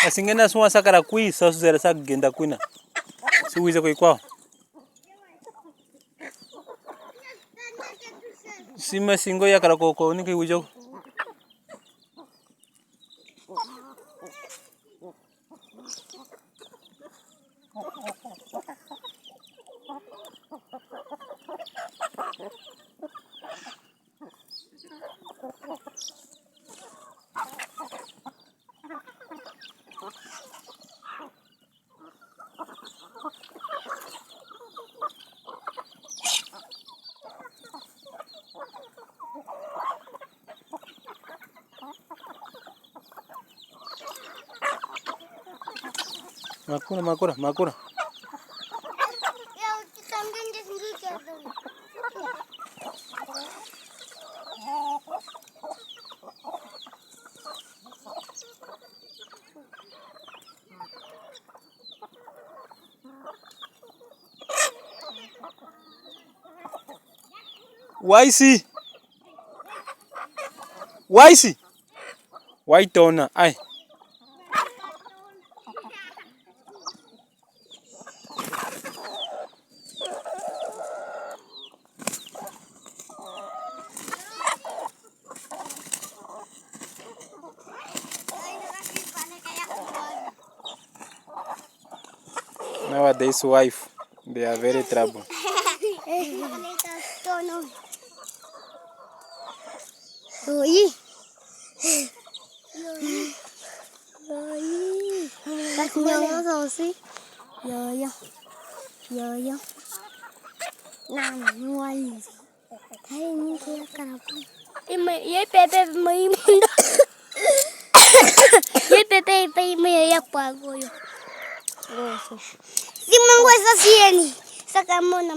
Asingena suwa sakara kui sasu zera sak genda kuina. Si wize kwa ikwao. Sima singo ya kara koko niki wijo. Makura. White tona, ai. Nowadays wife, they are very trouble. Ye pepe mai munda. Ye pepe mai ya pago yo. Simangwa sa sieni. Saka mo na